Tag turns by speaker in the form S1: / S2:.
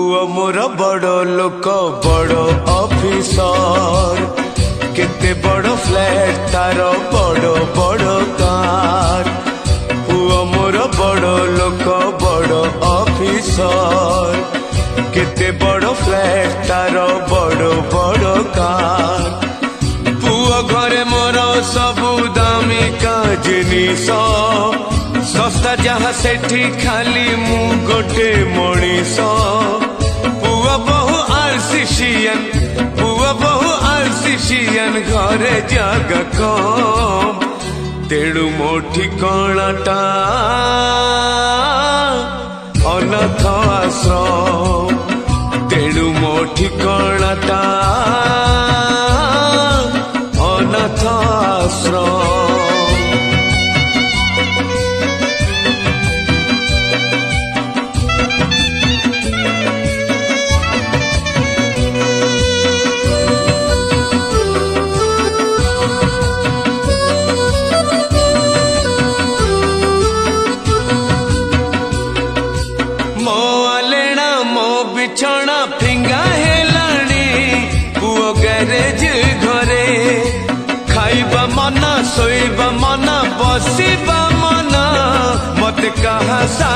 S1: पुओ मोर बड़ लोक बड़ ऑफिसर केते बड़ फ्लैट तार बड़ बड़ कार। पुओ मोर बड़ लोक बड़ ऑफिसर केते बड़ फ्लैट तार बड़ बड़ कार। पुओ घरे मोर सबु दामिका जिनिस सस्ता जहाँ सेठी खाली मु गोटे मनीष। पुओ बहु आरसीसीएन पुओ बहु आरसीसीएन घरे जगह कम तेणु मो ठिकाणाटा अनाथ आश्रम। तेणु मो ठिकाणाटा अनाथ आश्रम। बिछौना फिंगा हेलाणी पुओ गैरेज घरे खाइबा मना शोइबा मना बसिबा मना मत कहा।